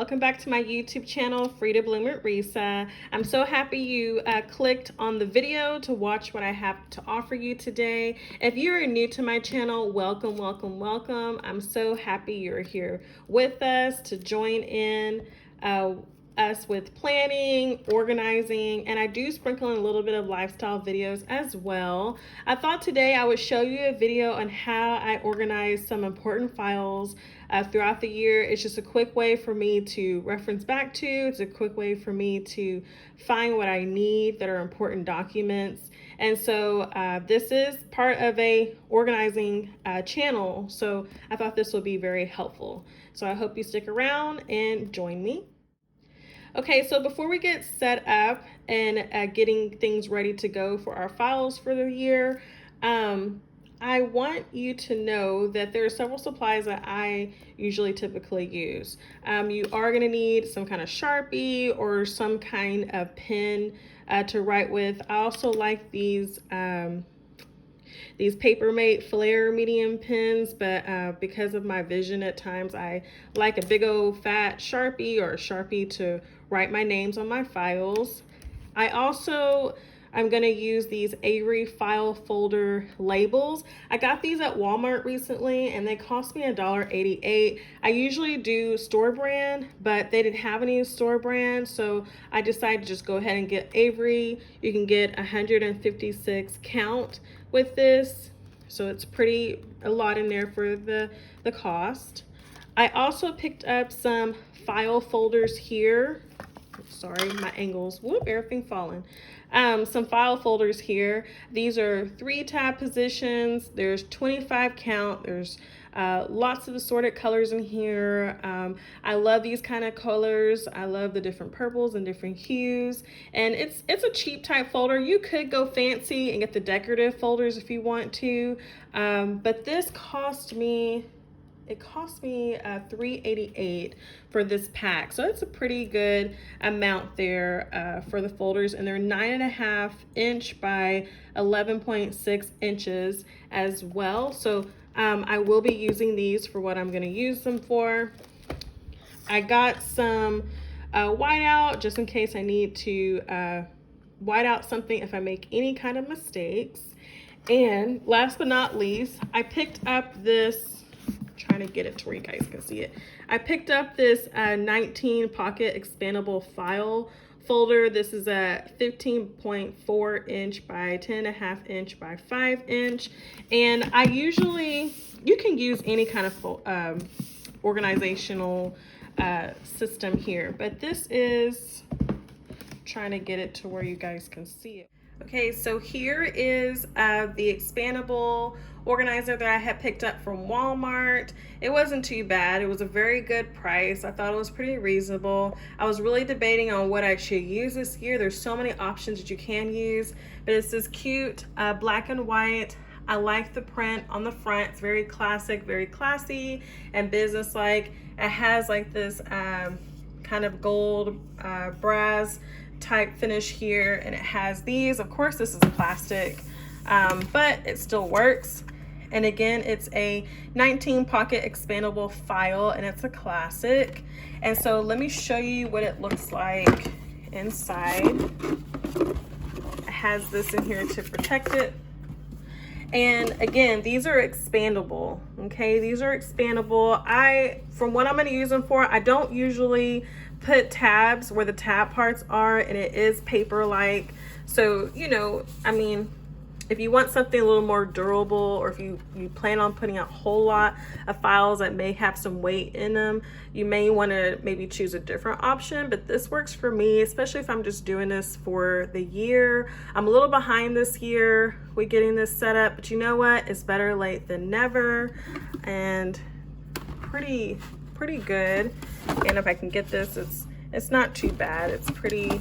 welcome back to my YouTube channel, Free to Bloom with Risa. I'm so happy you clicked on the video to watch what I have to offer you today. If you're new to my channel, welcome, welcome, welcome. I'm so happy you're here with us to join in us with planning, organizing, and I do sprinkle in a little bit of lifestyle videos as well. I thought today I would show you a video on how I organize some important files throughout the year. It's just a quick way for me to reference back to. It's a quick way for me to find what I need that are important documents. And so this is part of a organizing channel. So I thought this would be very helpful. So I hope you stick around and join me. Okay, so before we get set up and getting things ready to go for our files for the year, I want you to know that there are several supplies that I usually typically use. You are going to need some kind of Sharpie or some kind of pen to write with. I also like these Papermate Flare medium pens, but because of my vision at times, I like a big old fat Sharpie or a Sharpie to write my names on my files. I'm gonna use these Avery file folder labels. I got these at Walmart recently and they cost me $1.88. I usually do store brand, but they didn't have any store brand, so I decided to just go ahead and get Avery. You can get 156 count with this, so it's a lot in there for the cost. I also picked up some file folders here. Sorry, my angles, whoop, everything falling. Some file folders here. These are 3 tab positions. There's 25 count. There's lots of assorted colors in here. I love these kind of colors. I love the different purples and different hues. And it's a cheap type folder. You could go fancy and get the decorative folders if you want to. But this cost me $3.88 for this pack, so it's a pretty good amount there for the folders, and they're 9.5 inch by 11.6 inches as well. So I will be using these for what I'm going to use them for. I got some whiteout just in case I need to white out something if I make any kind of mistakes. And last but not least, I picked up this, trying to get it to where you guys can see it. I picked up this 19 pocket expandable file folder. This is a 15.4 inch by 10.5 inch by 5 inch. And you can use any kind of organizational system here, but this is, trying to get it to where you guys can see it. Okay, so here is the expandable organizer that I had picked up from Walmart. It wasn't too bad. It was a very good price. I thought it was pretty reasonable. I was really debating on what I should use this year. There's so many options that you can use, but it's this cute black and white. I like the print on the front. It's very classic, very classy and business-like. It has like this kind of gold brass type finish here, and it has these. Of course, this is plastic, but it still works. And again, it's a 19 pocket expandable file, and it's a classic. And so let me show you what it looks like inside. It has this in here to protect it. And again, these are expandable. Okay, these are expandable. From what I'm going to use them for, I don't usually put tabs where the tab parts are, and it is paper-like. So, I mean, if you want something a little more durable, or if you plan on putting a whole lot of files that may have some weight in them, you may want to maybe choose a different option. But this works for me, especially if I'm just doing this for the year. I'm a little behind this year with getting this set up, but you know what? It's better late than never, and pretty good. And if I can get this, it's not too bad. It's pretty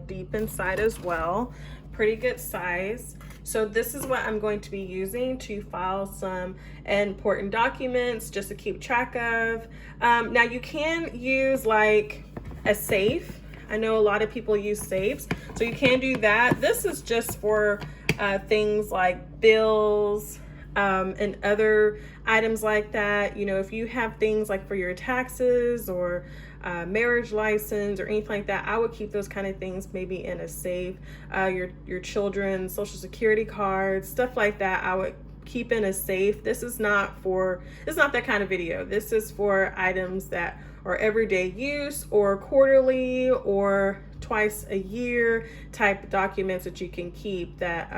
deep inside as well. Pretty good size. So this is what I'm going to be using to file some important documents, just to keep track of. Now you can use like a safe. I know a lot of people use safes, so you can do that. This is just for things like bills, and other items like that. You know, if you have things like for your taxes or marriage license or anything like that, I would keep those kind of things maybe in a safe. Your children's social security cards, stuff like that, I would keep in a safe. This is not that kind of video. This is for items that are everyday use or quarterly or twice a year type documents that you can keep that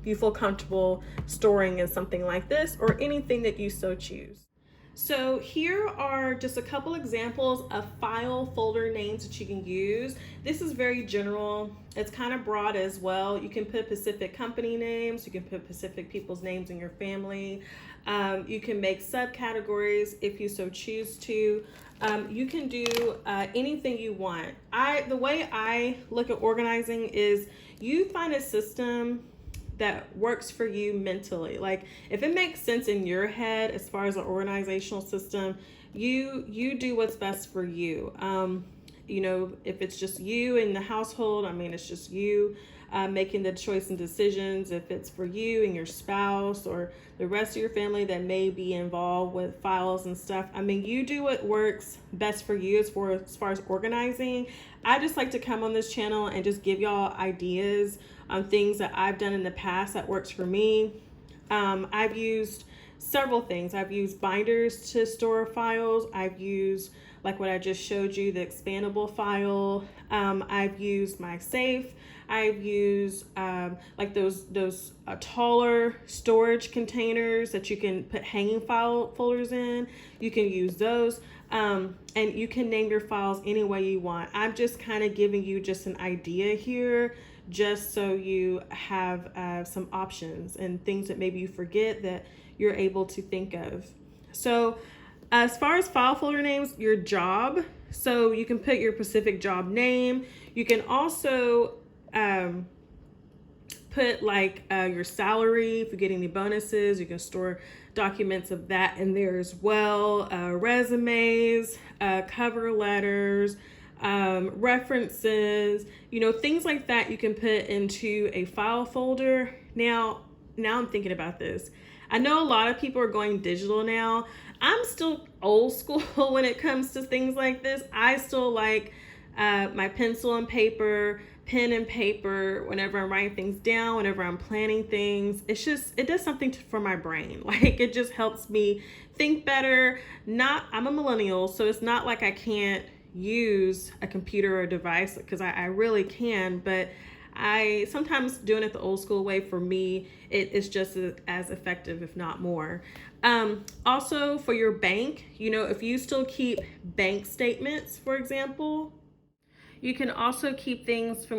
you feel comfortable storing in something like this or anything that you so choose. So here are just a couple examples of file folder names that you can use. This is very general. It's kind of broad as well. You can put specific company names. You can put specific people's names in your family. You can make subcategories if you so choose to. You can do anything you want. The way I look at organizing is you find a system that works for you mentally. Like if it makes sense in your head as far as an organizational system, you do what's best for you. You know, if it's just you in the household, I mean, it's just you making the choice and decisions. If it's for you and your spouse or the rest of your family that may be involved with files and stuff, I mean, you do what works best for you as far as organizing. I just like to come on this channel and just give y'all ideas on things that I've done in the past that works for me. I've used several things. I've used binders to store files. I've used, like what I just showed you, the expandable file. I've used my safe. I've used like those taller storage containers that you can put hanging file folders in. You can use those. And you can name your files any way you want. I'm just kind of giving you just an idea here, just so you have some options and things that maybe you forget that you're able to think of. So as far as file folder names, your job, so you can put your specific job name. You can also put like your salary. If you get any bonuses, you can store documents of that in there as well. Resumes, cover letters, references, you know, things like that you can put into a file folder. Now I'm thinking about this. I know a lot of people are going digital now. I'm still old school when it comes to things like this. I still like my pencil and paper, pen and paper, whenever I'm writing things down, whenever I'm planning things. It does something for my brain. Like it just helps me think better. I'm a millennial, so it's not like I can't use a computer or device, because I really can, but I sometimes doing it the old school way, for me, it is just as effective, if not more. Also for your bank, you know, if you still keep bank statements, for example, you can also keep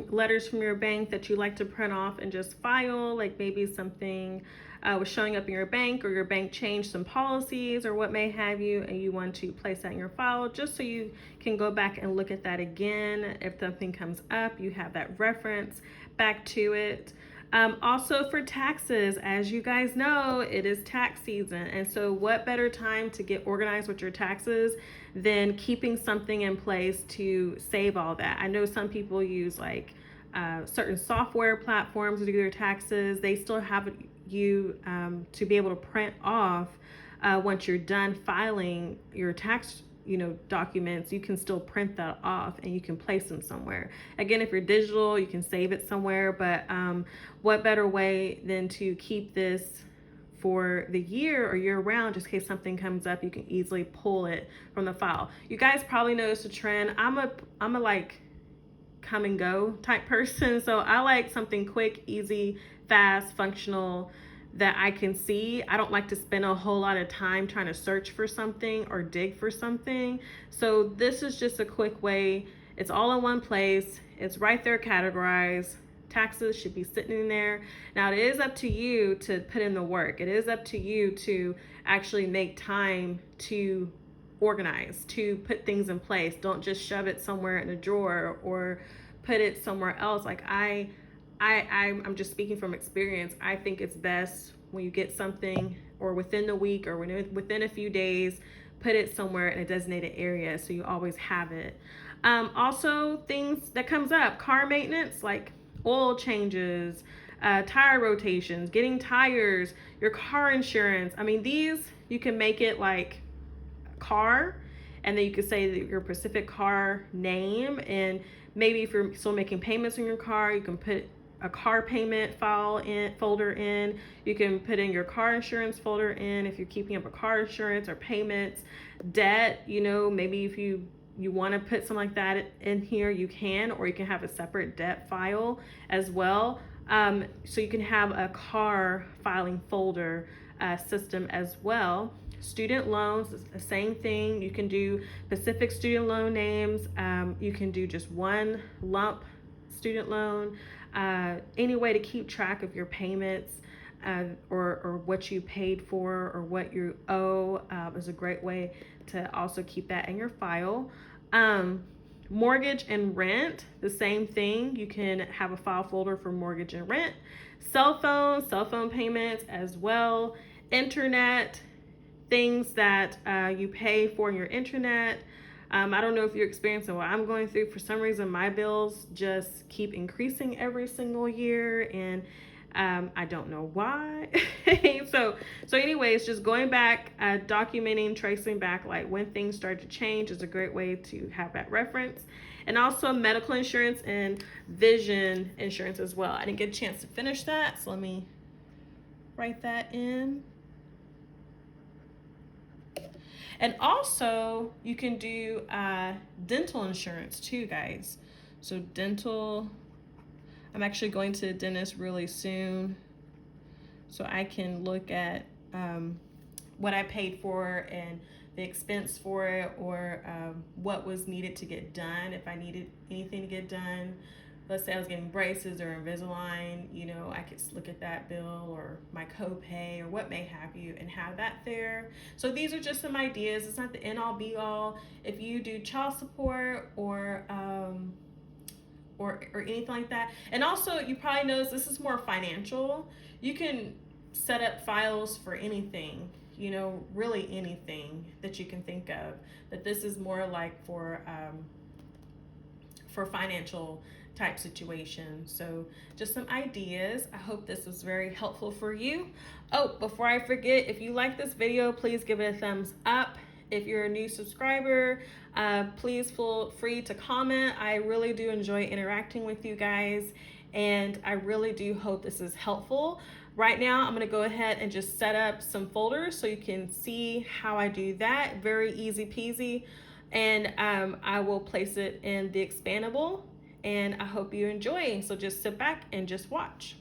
letters from your bank that you like to print off and just file, like maybe something was showing up in your bank, or your bank changed some policies or what may have you, and you want to place that in your file just so you can go back and look at that again. If something comes up, you have that reference back to it. Also for taxes, as you guys know, it is tax season. And so what better time to get organized with your taxes than keeping something in place to save all that. I know some people use like certain software platforms to do their taxes. They still have you to be able to print off once you're done filing your tax documents. You can still print that off and you can place them somewhere. Again, if you're digital, you can save it somewhere, but what better way than to keep this for the year or year round, just in case something comes up, you can easily pull it from the file. You guys probably noticed a trend. I'm a like come and go type person, so I like something quick, easy, fast, functional, that I can see. I don't like to spend a whole lot of time trying to search for something or dig for something. So this is just a quick way. It's all in one place. It's right there categorized. Taxes should be sitting in there. Now it is up to you to put in the work. It is up to you to actually make time to organize, to put things in place. Don't just shove it somewhere in a drawer or put it somewhere else. Like I'm just speaking from experience. I think it's best when you get something, or within the week or within a few days, put it somewhere in a designated area so you always have it. Also, things that comes up, car maintenance, like oil changes, tire rotations, getting tires, your car insurance. I mean, these, you can make it like car, and then you could say your specific car name, and maybe if you're still making payments on your car, you can put a car payment folder in. You can put in your car insurance folder in if you're keeping up a car insurance or payments. Debt, maybe if you want to put something like that in here, you can, or you can have a separate debt file as well. So you can have a car filing folder system as well. Student loans, the same thing. You can do specific student loan names. You can do just one lump student loan. Any way to keep track of your payments or what you paid for or what you owe is a great way to also keep that in your file. Mortgage and rent, the same thing. You can have a file folder for mortgage and rent. Cell phone payments as well. Internet, things that you pay for in your internet. I don't know if you're experiencing what I'm going through. For some reason, my bills just keep increasing every single year, and I don't know why. So anyways, just going back, documenting, tracing back, like when things start to change is a great way to have that reference. And also medical insurance and vision insurance as well. I didn't get a chance to finish that, so let me write that in. And also, you can do dental insurance too, guys. So dental, I'm actually going to the dentist really soon, so I can look at what I paid for and the expense for it, or what was needed to get done, if I needed anything to get done. Let's say I was getting braces or Invisalign, I could look at that bill or my copay or what may have you and have that there. So these are just some ideas. It's not the end all be all. If you do child support or anything like that. And also, you probably notice this is more financial. You can set up files for anything, really anything that you can think of. But this is more like for financial type situation. So just some ideas. I hope this was very helpful for you. Oh, before I forget, if you like this video, please give it a thumbs up. If you're a new subscriber, please feel free to comment. I really do enjoy interacting with you guys, and I really do hope this is helpful. Right now, I'm gonna go ahead and just set up some folders so you can see how I do that. Very easy peasy. And I will place it in the expandable, and I hope you enjoy. So just sit back and just watch.